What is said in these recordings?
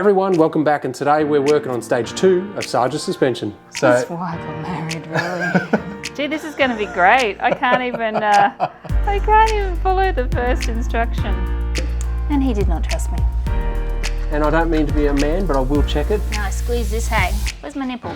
everyone, welcome back, and today we're working on stage 2 of Sarge's suspension. That's why I got married, really. Gee, this is going to be great. I can't even follow the first instruction. And he did not trust me. And I don't mean to be a man, but I will check it. No, squeeze this, hey. Where's my nipple?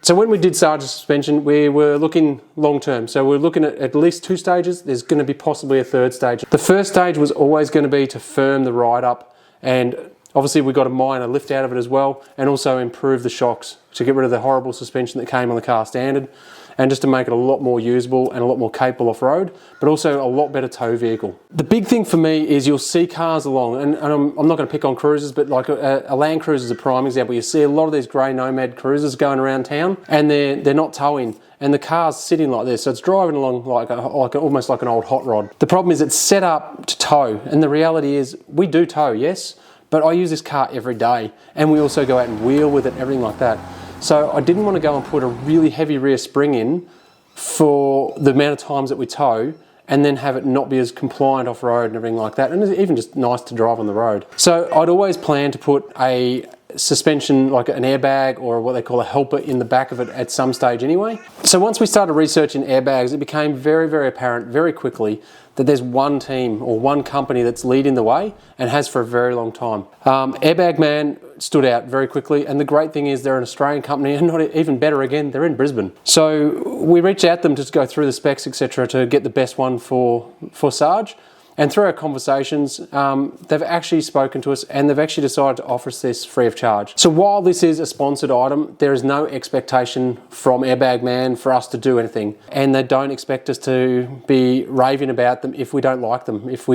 So when we did Sarge's suspension, we were looking long term. So we're looking at least 2 stages. There's going to be possibly a 3rd stage. The first stage was always going to be to firm the ride up, and obviously we got a minor lift out of it as well, and also improve the shocks to get rid of the horrible suspension that came on the car standard, and just to make it a lot more usable and a lot more capable off-road, but also a lot better tow vehicle. The big thing for me is you'll see cars along, and I'm not going to pick on cruisers, but like a Land Cruiser is a prime example. You see a lot of these grey Nomad cruisers going around town, and they're not towing, and the car's sitting like this, so it's driving along almost like an old hot rod. The problem is it's set up to tow, and the reality is we do tow, yes, but I use this car every day, and we also go out and wheel with it and everything like that. So I didn't want to go and put a really heavy rear spring in for the amount of times that we tow, and then have it not be as compliant off-road and everything like that, and it's even just nice to drive on the road. So I'd always plan to put a suspension, like an airbag or what they call a helper, in the back of it at some stage anyway. So once we started researching airbags, it became very, very apparent very quickly that there's one team or one company that's leading the way and has for a very long time. Airbag Man stood out very quickly, and the great thing is they're an Australian company, and not even better again, they're in Brisbane. So we reached out to them to go through the specs, etc., to get the best one for Sarge. And through our conversations, they've actually spoken to us, and they've actually decided to offer us this free of charge. So while this is a sponsored item, there is no expectation from Airbag Man for us to do anything. And they don't expect us to be raving about them if we don't like them. If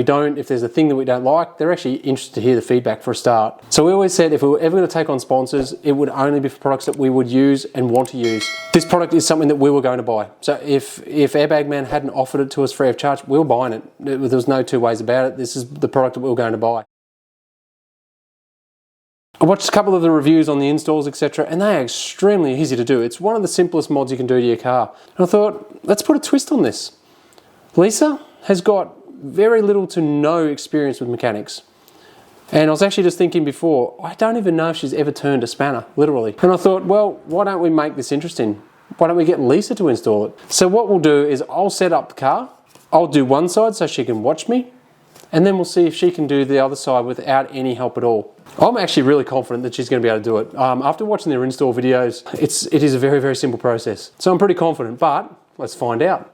there's a thing that we don't like, they're actually interested to hear the feedback for a start. So we always said if we were ever going to take on sponsors, it would only be for products that we would use and want to use. This product is something that we were going to buy. So if Airbag Man hadn't offered it to us free of charge, we were buying it. There was no 2 ways about it. This is the product that we were going to buy. I watched a couple of the reviews on the installs, etc., and they are extremely easy to do. It's one of the simplest mods you can do to your car. And I thought, let's put a twist on this. Leisa has got very little to no experience with mechanics. And I was actually just thinking before, I don't even know if she's ever turned a spanner, literally. And I thought, well, why don't we make this interesting? Why don't we get Leisa to install it? So what we'll do is I'll set up the car. I'll do one side so she can watch me, and then we'll see if she can do the other side without any help at all. I'm actually really confident that she's going to be able to do it. After watching their install videos, it is a very, very simple process. So I'm pretty confident, but let's find out.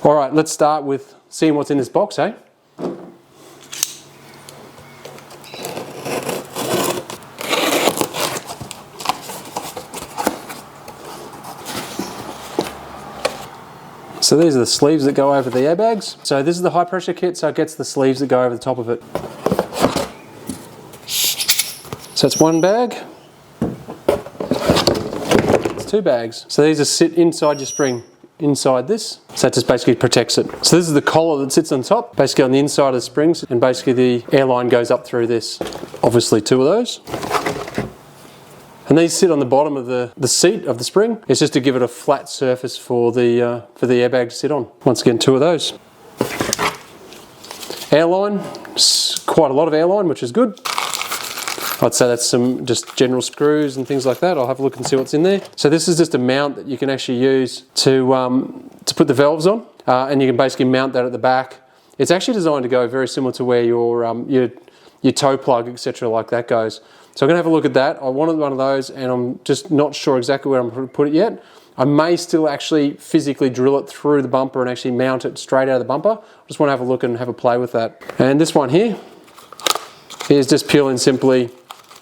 All right, let's start with seeing what's in this box, eh? So these are the sleeves that go over the airbags. So this is the high pressure kit, so it gets the sleeves that go over the top of it. So it's 1 bag. It's 2 bags. So these are sit inside your spring, inside this. So that just basically protects it. So this is the collar that sits on top, basically on the inside of the springs, and basically the airline goes up through this. Obviously 2 of those. And these sit on the bottom of the seat of the spring. It's just to give it a flat surface for the airbag to sit on. Once again, 2 of those. Airline, quite a lot of airline, which is good. I'd say that's some just general screws and things like that. I'll have a look and see what's in there. So this is just a mount that you can actually use to put the valves on, and you can basically mount that at the back. It's actually designed to go very similar to where your toe plug, etc., like that goes. So I'm going to have a look at that. I wanted one of those, and I'm just not sure exactly where I'm going to put it yet. I may still actually physically drill it through the bumper and actually mount it straight out of the bumper. I just want to have a look and have a play with that. And this one here is just purely and simply,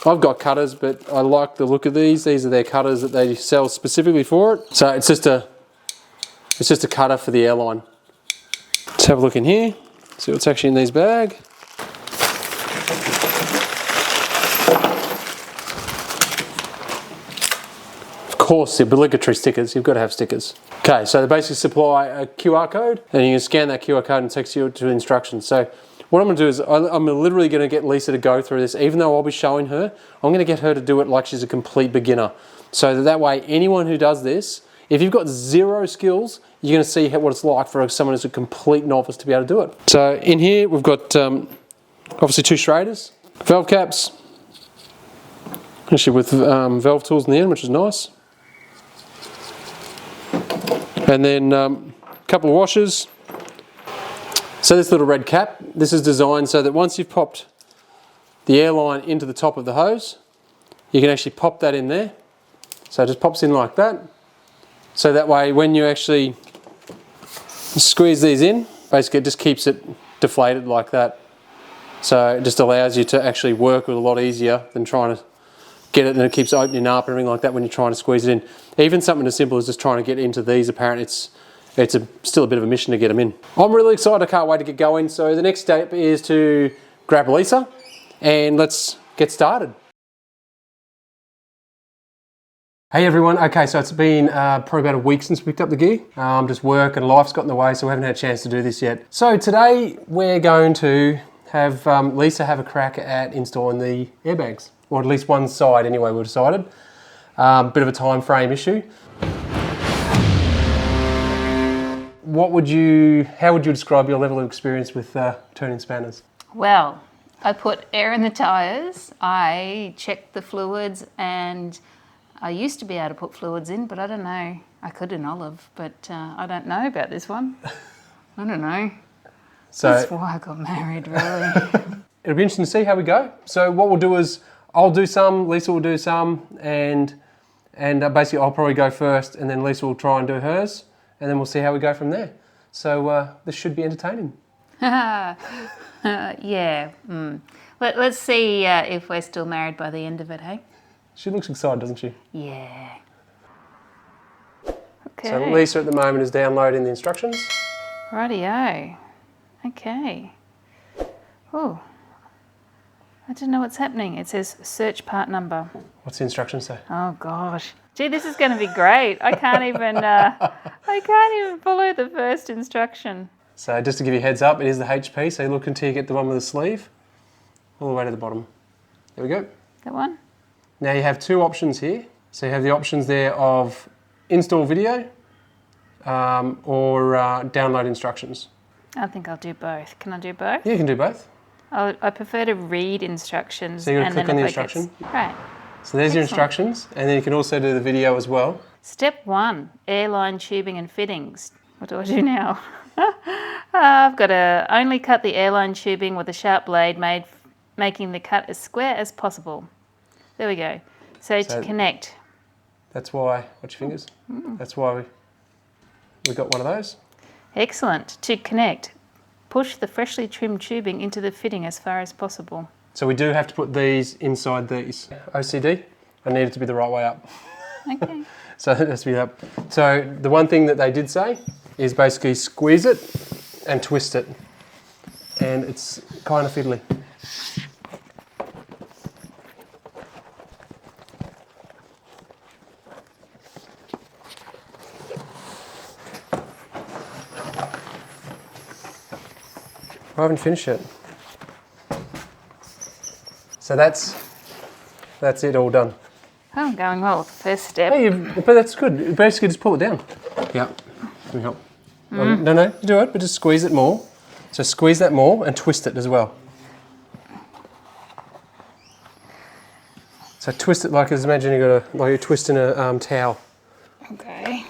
I've got cutters, but I like the look of these. These are their cutters that they sell specifically for it. So it's just a cutter for the airline. Let's have a look in here, see what's actually in these bags. Of course, the obligatory stickers, you've got to have stickers. Okay, so they basically supply a QR code, and you can scan that QR code and it takes you to instructions. So what I'm going to do is I'm literally going to get Leisa to go through this. Even though I'll be showing her, I'm going to get her to do it like she's a complete beginner. So that way, anyone who does this, if you've got zero skills, you're going to see what it's like for someone who's a complete novice to be able to do it. So in here, we've got obviously 2 straighters, valve caps, actually with valve tools in the end, which is nice. And then a couple of washers. So this little red cap, this is designed so that once you've popped the airline into the top of the hose, you can actually pop that in there. So it just pops in like that. So that way when you actually squeeze these in, basically it just keeps it deflated like that. So it just allows you to actually work with a lot easier than trying to get it and it keeps opening up and everything like that when you're trying to squeeze it in. Even something as simple as just trying to get into these, apparently it's still a bit of a mission to get them in. I'm really excited, I can't wait to get going. So the next step is to grab Leisa and let's get started. Hey everyone, okay, so it's been probably about a week since we picked up the gear. Just work and life's got in the way, so we haven't had a chance to do this yet. So today we're going to have Leisa have a crack at installing the airbags, or at least one side anyway, we've decided. Bit of a time frame issue. How would you describe your level of experience with turning spanners? Well, I put air in the tyres, I checked the fluids, and I used to be able to put fluids in, but I don't know. I could in olive, but I don't know about this one. I don't know. So that's why I got married, really. It'll be interesting to see how we go. So what we'll do is I'll do some, Leisa will do some, and basically I'll probably go first, and then Leisa will try and do hers, and then we'll see how we go from there. So this should be entertaining. Yeah. Let's see if we're still married by the end of it, hey? She looks excited, doesn't she? Yeah. Okay. So Leisa at the moment is downloading the instructions. Rightio. Okay. Oh, I don't know what's happening. It says search part number. What's the instructions say? Oh gosh. Gee, this is going to be great. I can't even follow the first instruction. So just to give you a heads up, it is the HP, so look until you get the one with the sleeve, all the way to the bottom. There we go. That one? Now you have 2 options here. So you have the options there of install video or download instructions. I think I'll do both. Can I do both? Yeah, you can do both. I prefer to read instructions. So you're going to click on the instruction? Right. So there's your instructions, and then you can also do the video as well. Step 1, airline tubing and fittings. What do I do now? I've got to only cut the airline tubing with a sharp blade, making the cut as square as possible. There we go. So to connect. That's why, watch your fingers. That's why we got one of those. Excellent. To connect, push the freshly trimmed tubing into the fitting as far as possible. So we do have to put these inside these. OCD, I need it to be the right way up. Okay. So it has to be up. So the one thing that they did say is basically squeeze it and twist it. And it's kind of fiddly. I haven't finished yet. So that's it all done. Oh, I'm going well with the first step. Hey, but that's good. You basically just pull it down. Yeah, let me help. No, do it, but just squeeze it more. So squeeze that more and twist it as well. So twist it like, imagine you're twisting a towel. Okay.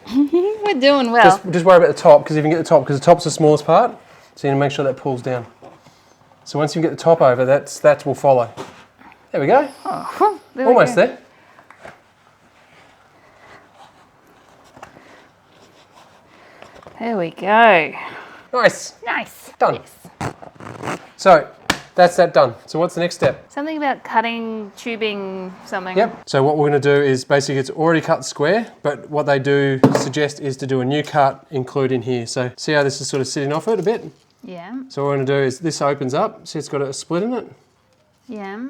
We're doing well. Just worry about the top, because if you can get the top, because the top's the smallest part, so you need to make sure that pulls down. So once you get the top over, that will follow. There we go. Oh, almost there. There we go. Nice. Nice. Done. Yes. So that's that done. So what's the next step? Something about cutting, tubing, something. Yep. So what we're going to do is basically it's already cut square, but what they do suggest is to do a new cut, including here. So see how this is sort of sitting off it a bit? Yeah. So what we're going to do is this opens up. See, it's got a split in it. Yeah.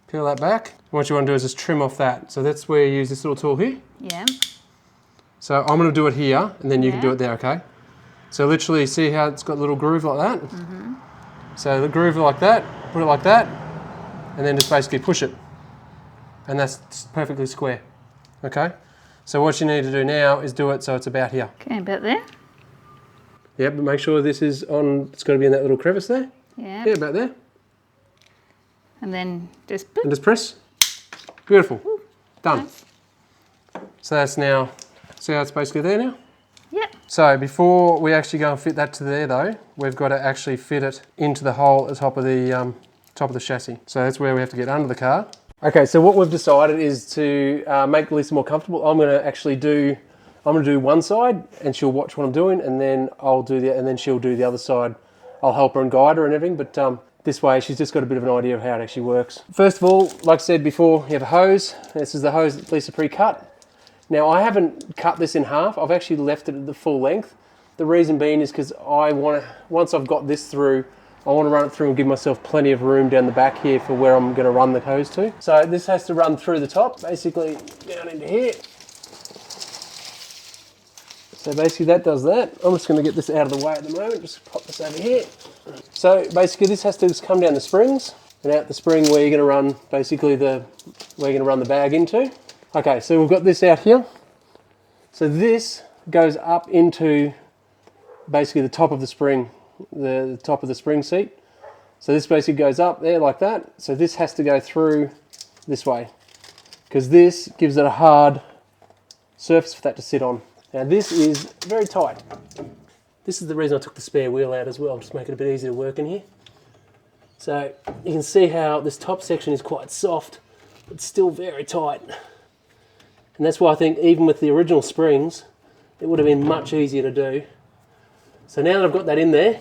Peel that back. What you want to do is just trim off that. So that's where you use this little tool here. Yeah. So I'm going to do it here, and then you can do it there, okay? So literally see how it's got a little groove like that? Mm-hmm. So the groove like that, put it like that, and then just basically push it. and that's perfectly square. Okay, so what you need to do now is do it so it's about here. Okay, about there. Yep, but make sure this is on, it's got to be in that little crevice there. Yeah. Yeah, about there. And then just And just press. Beautiful. Ooh, done. nice. So that's now, see how it's basically there now? Yep. So before we actually go and fit that to there though, we've got to actually fit it into the hole at the top of the chassis. So that's where we have to get under the car. Okay, so what we've decided is to make Lisa more comfortable. I'm going to do one side and she'll watch what I'm doing, and then she'll do the other side. I'll help her and guide her and everything, but this way she's just got a bit of an idea of how it actually works. First of all, like I said before, you have a hose. This is the hose that Lisa pre-cut. Now I haven't cut this in half, I've actually left it at the full length. The reason being is because once I've got this through, I want to run it through and give myself plenty of room down the back here for where I'm going to run the hose to. So this has to run through the top, basically down into here. So basically that does that. I'm just going to get this out of the way at the moment, just pop this over here. So basically this has to just come down the springs and out the spring where you're going to run basically where you're going to run the bag into. Okay, so we've got this out here. So this goes up into basically the top of the spring, the top of the spring seat. So this basically goes up there like that. So this has to go through this way because this gives it a hard surface for that to sit on. Now this is very tight. This is the reason I took the spare wheel out as well, just make it a bit easier to work in here. So you can see how this top section is quite soft, but still very tight. And that's why I think even with the original springs, it would have been much easier to do. So now that I've got that in there,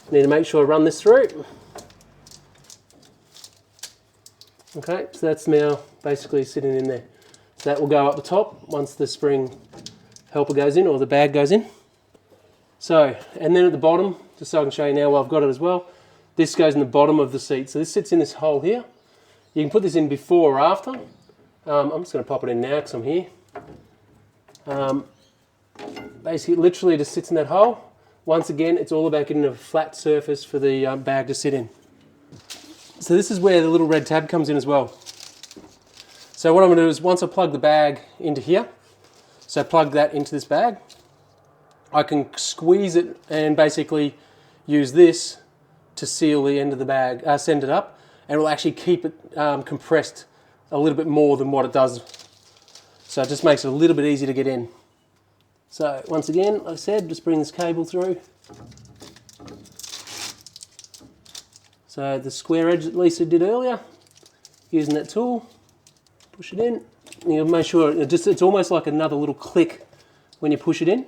I need to make sure I run this through. Okay, so that's now basically sitting in there. So that will go up the top once the spring helper goes in or the bag goes in. So, and then at the bottom, just so I can show you now while I've got it as well, this goes in the bottom of the seat. So this sits in this hole here. You can put this in before or after. I'm just going to pop it in now because I'm here. Basically, it literally just sits in that hole. Once again, it's all about getting a flat surface for the bag to sit in. So this is where the little red tab comes in as well. So what I'm going to do is once I plug the bag into here, so plug that into this bag, I can squeeze it and basically use this to seal the end of the bag, send it up, and it will actually keep it compressed a little bit more than what it does. So it just makes it a little bit easier to get in. So once again, like I said, just bring this cable through. So the square edge that Lisa did earlier, using that tool, push it in. And you'll make sure it's almost like another little click when you push it in,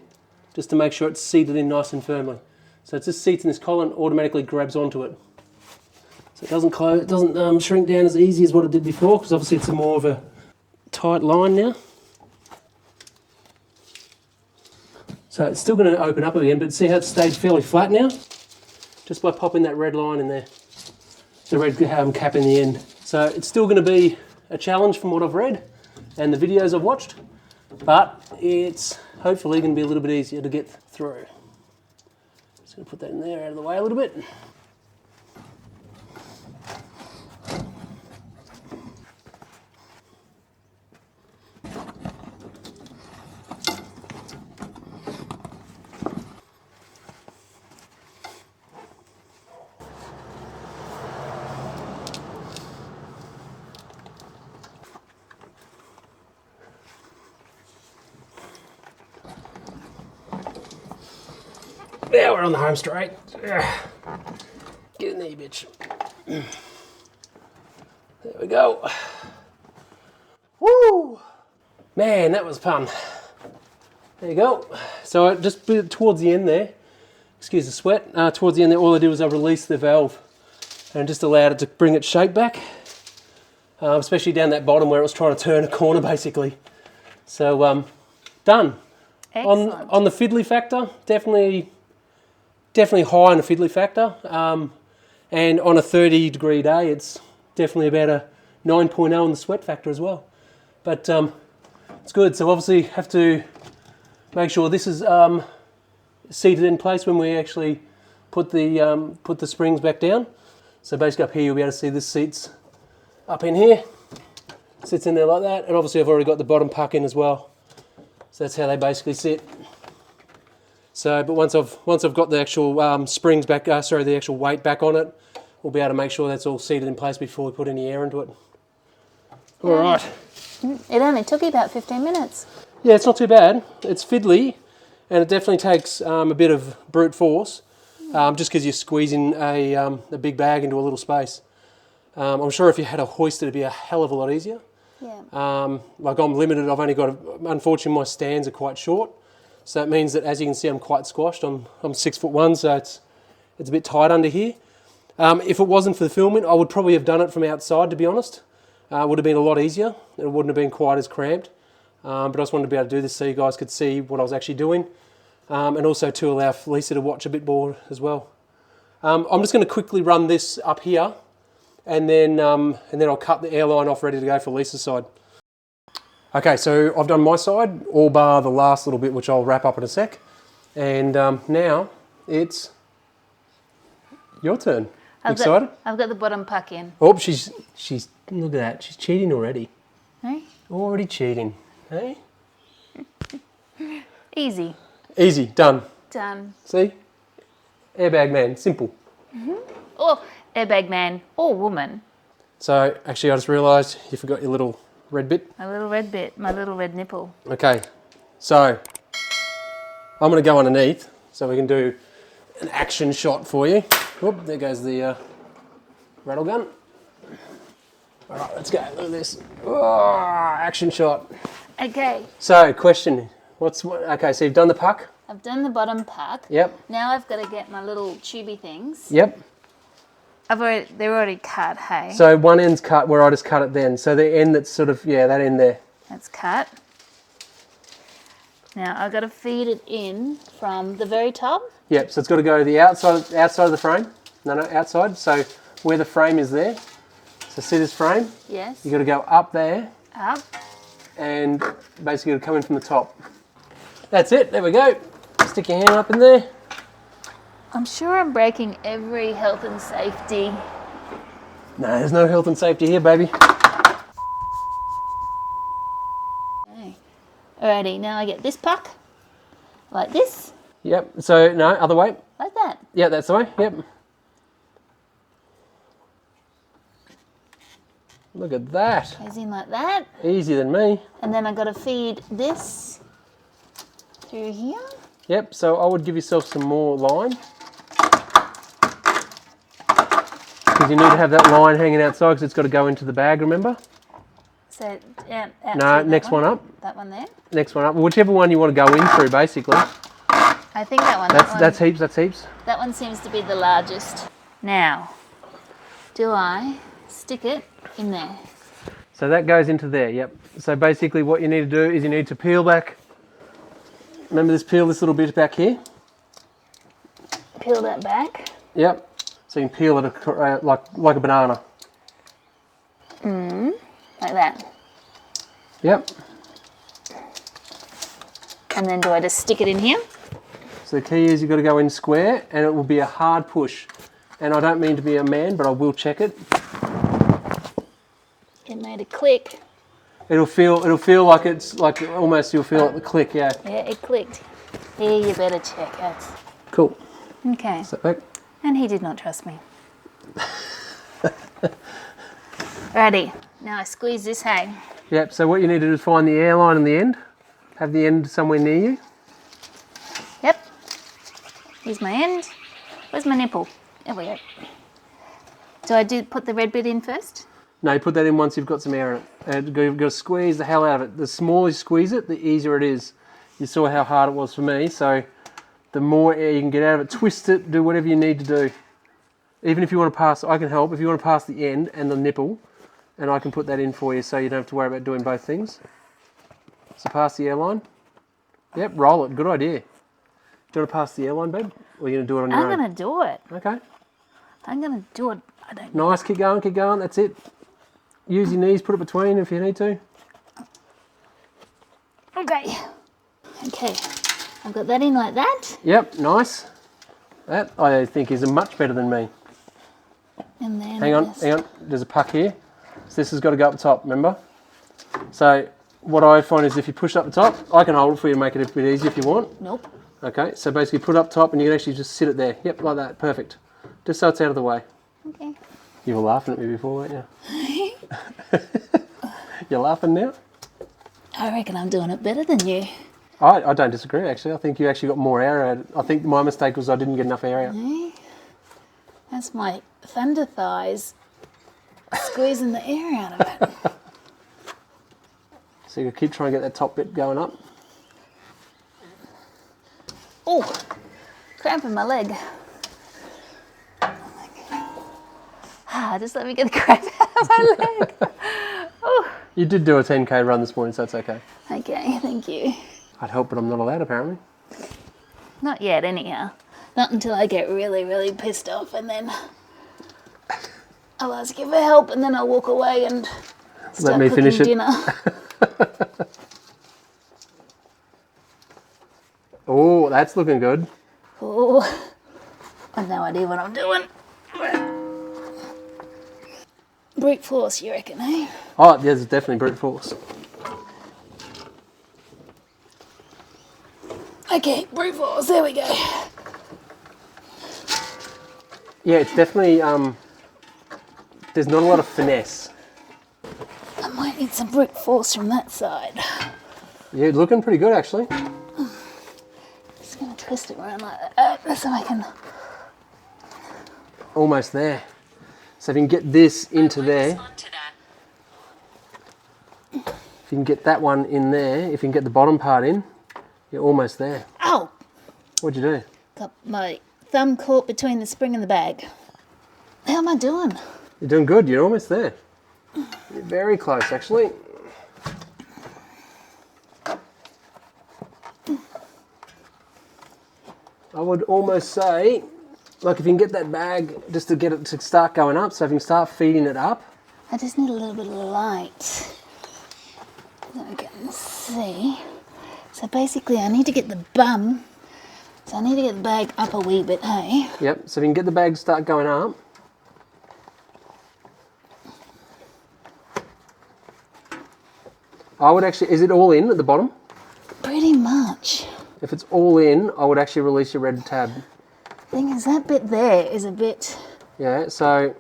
just to make sure it's seated in nice and firmly. So it just seats in this collar and automatically grabs onto it. So it doesn't close, it doesn't shrink down as easy as what it did before, because obviously it's a more of a tight line now. So it's still going to open up again, but see how it stayed fairly flat now? Just by popping that red line in there. The red cap in the end. So it's still going to be a challenge from what I've read and the videos I've watched, but it's hopefully going to be a little bit easier to get through. Just going to put that in there out of the way a little bit. Now we're on the home straight. Get in there, you bitch. There we go. Woo! Man, that was fun. There you go. So just towards the end there, excuse the sweat, towards the end there, all I did was I released the valve and just allowed it to bring its shape back, especially down that bottom where it was trying to turn a corner basically. So done. Excellent. On the fiddly factor, definitely high on the fiddly factor, and on a 30-degree day it's definitely about a 9.0 on the sweat factor as well. But it's good. So obviously have to make sure this is seated in place when we actually put the springs back down. So basically up here you'll be able to see this seat's up in here. Sits in there like that, and obviously I've already got the bottom puck in as well. So that's how they basically sit. So, but once I've got the actual springs back, the actual weight back on it, we'll be able to make sure that's all seated in place before we put any air into it. All right. It only took you about 15 minutes. Yeah, it's not too bad. It's fiddly, and it definitely takes a bit of brute force, just because you're squeezing a big bag into a little space. I'm sure if you had a hoist, it'd be a hell of a lot easier. Yeah. Like I'm limited. I've only got, unfortunately, my stands are quite short, so it means that, as you can see, I'm quite squashed. I'm 6'1", so it's a bit tight under here. If it wasn't for the filming, I would probably have done it from outside, to be honest. It would have been a lot easier. It wouldn't have been quite as cramped. But I just wanted to be able to do this so you guys could see what I was actually doing, and also to allow Leisa to watch a bit more as well. I'm just going to quickly run this up here, and then I'll cut the airline off ready to go for Leisa's side. Okay, so I've done my side, all bar the last little bit, which I'll wrap up in a sec. And now it's your turn. Excited? I've got the bottom puck in. Oh, she's look at that. She's cheating already. Hey? Already cheating. Hey? Easy. Easy, done. Done. See? Airbag man, simple. Or airbag man or woman. So, actually, I just realised you forgot your little red bit. My little red bit, my little red nipple. Okay, so I'm going to go underneath so we can do an action shot for you. Whoop, there goes the rattle gun. All right, let's go. Look at this. Oh, action shot. Okay. So, question. Okay, so you've done the puck? I've done the bottom puck. Yep. Now I've got to get my little tubey things. Yep. They're already cut, hey? So one end's cut where I just cut it then. So the end that's sort of, yeah, that end there. That's cut. Now I've got to feed it in from the very top. Yep, so it's got to go to the outside of the frame. No, outside. So where the frame is there. So see this frame? Yes. You've got to go up there. Up. And basically it'll come in from the top. That's it, there we go. Stick your hand up in there. I'm sure I'm breaking every health and safety. No, there's no health and safety here, baby. Okay. Alrighty, now I get this puck. Like this. Yep, so no, other way. Like that. Yeah, that's the way, yep. Look at that. Goes in like that. Easier than me. And then I've got to feed this through here. Yep, so I would give yourself some more line. Because you need to have that line hanging outside because it's got to go into the bag, remember? So, out No, next one up. That one there? Next one up. Whichever one you want to go in through, basically. I think that one. That's heaps, that's heaps. That one seems to be the largest. Now, do I stick it in there? So that goes into there, yep. So basically what you need to do is you need to peel back. Remember peel this little bit back here? Peel that back. Yep. So you can peel it like a banana. Like that. Yep. And then do I just stick it in here? So the key is you've got to go in square and it will be a hard push. And I don't mean to be a man, but I will check it. It made a click. It'll feel like it's like almost you'll feel like the click, yeah. Yeah, it clicked. Here, you better check it. Cool. Okay. Step back. And he did not trust me. Ready. Now I squeeze this, hey. Yep, so what you need to do is find the airline in the end. Have the end somewhere near you. Yep. Here's my end. Where's my nipple? There we go. Do I put the red bit in first? No, you put that in once you've got some air in it. And you've got to squeeze the hell out of it. The smaller you squeeze it, the easier it is. You saw how hard it was for me, so the more air you can get out of it, twist it, do whatever you need to do. Even if you want to pass, I can help. If you want to pass the end and the nipple, and I can put that in for you so you don't have to worry about doing both things. So pass the airline. Yep, roll it. Good idea. Do you want to pass the airline, babe? Or are you going to do it on your own? I'm going to do it. Okay. I'm going to do it. I don't know. Nice, keep going, that's it. Use your knees, put it between if you need to. Okay. Okay. I've got that in like that. Yep, nice. That I think is much better than me. And then Hang on. There's a puck here. So this has got to go up the top, remember? So what I find is if you push up the top, I can hold it for you to make it a bit easier if you want. Nope. Okay, so basically put it up top and you can actually just sit it there. Yep, like that, perfect. Just so it's out of the way. Okay. You were laughing at me before, weren't you? You're laughing now? I reckon I'm doing it better than you. I don't disagree, actually. I think you actually got more air out. I think my mistake was I didn't get enough air out. That's my thunder thighs squeezing the air out of it. So you keep trying to get that top bit going up. Oh, cramp in my leg. Just let me get the cramp out of my leg. Oh. You did do a 10K run this morning, so it's okay. Okay, thank you. I'd help, but I'm not allowed, apparently. Not yet, anyhow. Not until I get really, really pissed off, and then I'll ask you for help, and then I'll walk away and start Let me cooking finish it. dinner. Oh, that's looking good. Oh, I've no idea what I'm doing. Brute force, you reckon, eh? Oh, there's definitely brute force. Okay, brute force, there we go. Yeah, it's definitely, there's not a lot of finesse. I might need some brute force from that side. Yeah, looking pretty good, actually. Just gonna twist it around like that so I can... Almost there. So if you can get this into there, if you can get that one in there, if you can get the bottom part in, you're almost there. Ow! What'd you do? Got my thumb caught between the spring and the bag. How am I doing? You're doing good, you're almost there. You're very close, actually. I would almost say, like if you can get that bag just to get it to start going up, so if you can start feeding it up. I just need a little bit of light so I can see. So basically I need to get the bum, so I need to get the bag up a wee bit, hey? Yep, so if you can get the bag to start going up. I would actually, is it all in at the bottom? Pretty much. If it's all in, I would actually release your red tab. Thing is, that bit there is a bit... Yeah, so...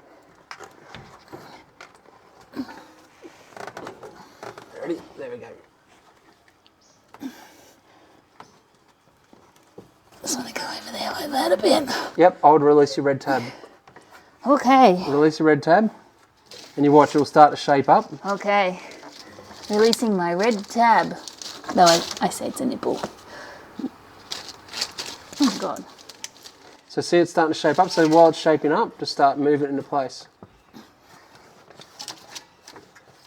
Ready? There we go. Just want to go over there like that a bit. Yep, I would release your red tab. Okay. Release your red tab, and you watch, it will start to shape up. Okay. Releasing my red tab. No, I say it's a nipple. Oh, God. So see it's starting to shape up, so while it's shaping up, just start moving it into place.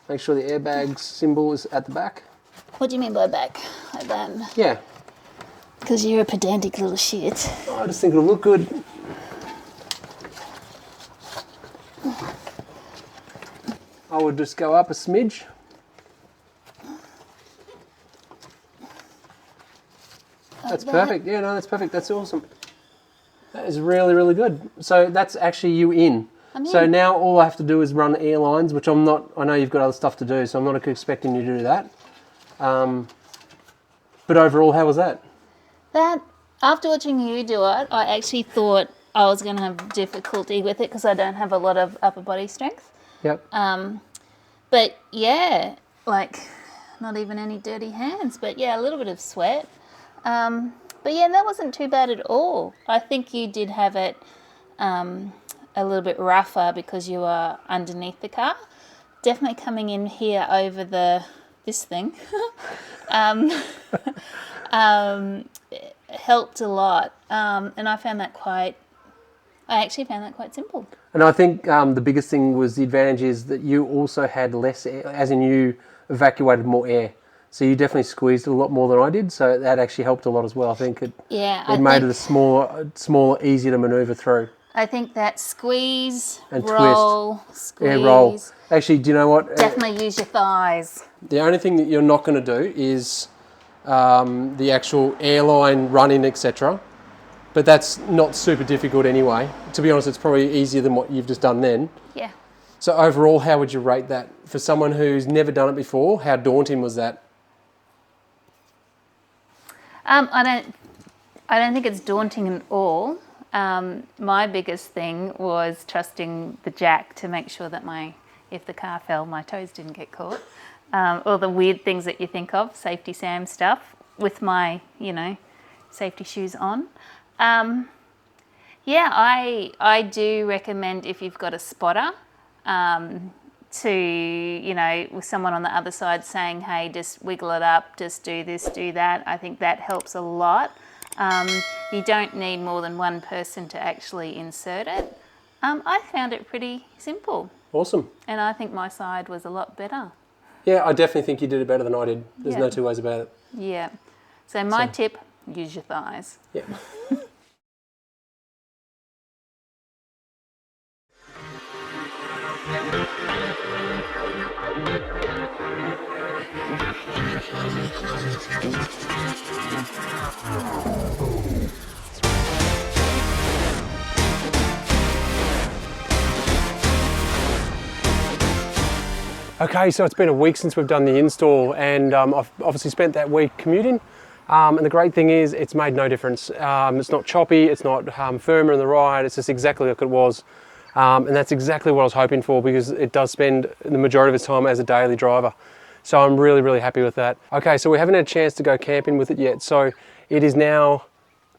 Make sure the airbag symbol is at the back. What do you mean by back? Like that? Yeah. Because you're a pedantic little shit. I just think it'll look good. I would just go up a smidge. That's perfect. Yeah, no, that's perfect. That's awesome. That is really, really good. So that's actually you in. So now all I have to do is run airlines, which I'm not, I know you've got other stuff to do, so I'm not expecting you to do that. But overall, how was that? That, after watching you do it, I actually thought I was going to have difficulty with it because I don't have a lot of upper body strength. Yep. But yeah, like not even any dirty hands, but yeah, a little bit of sweat. But yeah, that wasn't too bad at all. I think you did have it a little bit rougher because you were underneath the car. Definitely coming in here over this thing helped a lot, and I actually found that quite simple. And I think the biggest thing was the advantage is that you also had less air, as in you evacuated more air. So you definitely squeezed a lot more than I did, so that actually helped a lot as well. I think it made it a smaller, easier to manoeuvre through. I think that squeeze, and roll, twist. squeeze. Yeah, roll. Actually, do you know what? Definitely use your thighs. The only thing that you're not going to do is the actual airline running, etc. But that's not super difficult anyway. To be honest, it's probably easier than what you've just done then. Yeah. So overall, how would you rate that? For someone who's never done it before, how daunting was that? I don't think it's daunting at all. My biggest thing was trusting the jack to make sure that if the car fell, my toes didn't get caught. All the weird things that you think of, safety Sam stuff, with my, safety shoes on. Yeah, I do recommend if you've got a spotter, to, with someone on the other side saying, hey, just wiggle it up, just do this, do that. I think that helps a lot. You don't need more than one person to actually insert it. I found it pretty simple. Awesome. And I think my side was a lot better. Yeah, I definitely think you did it better than I did. There's no two ways about it. Yeah. So my tip, use your thighs. Yeah. Okay, so it's been a week since we've done the install, and I've obviously spent that week commuting. And the great thing is it's made no difference. It's not choppy, it's not firmer in the ride, it's just exactly like it was. And that's exactly what I was hoping for, because it does spend the majority of its time as a daily driver. So I'm really, really happy with that. Okay, so we haven't had a chance to go camping with it yet, so it is now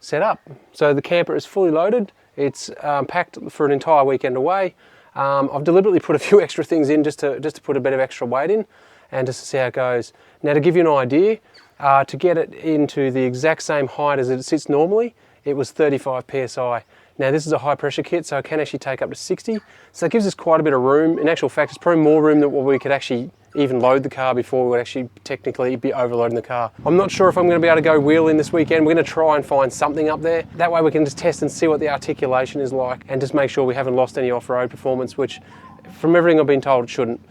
set up. So the camper is fully loaded, it's packed for an entire weekend away. I've deliberately put a few extra things in just to put a bit of extra weight in and just to see how it goes. Now, to give you an idea, to get it into the exact same height as it sits normally, it was 35 psi. Now this is a high pressure kit, so it can actually take up to 60. So it gives us quite a bit of room. In actual fact, it's probably more room than what we could actually even load the car before we would actually technically be overloading the car. I'm not sure if I'm going to be able to go wheeling this weekend. We're going to try and find something up there. That way we can just test and see what the articulation is like and just make sure we haven't lost any off-road performance, which from everything I've been told it shouldn't.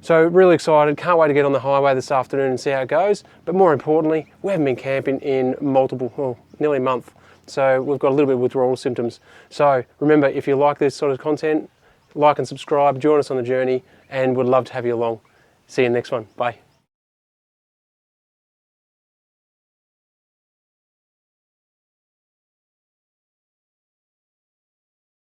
So really excited, can't wait to get on the highway this afternoon and see how it goes. But more importantly, we haven't been camping in nearly a month. So we've got a little bit of withdrawal symptoms. So remember, if you like this sort of content, like and subscribe, join us on the journey, and would love to have you along. See you next one. Bye.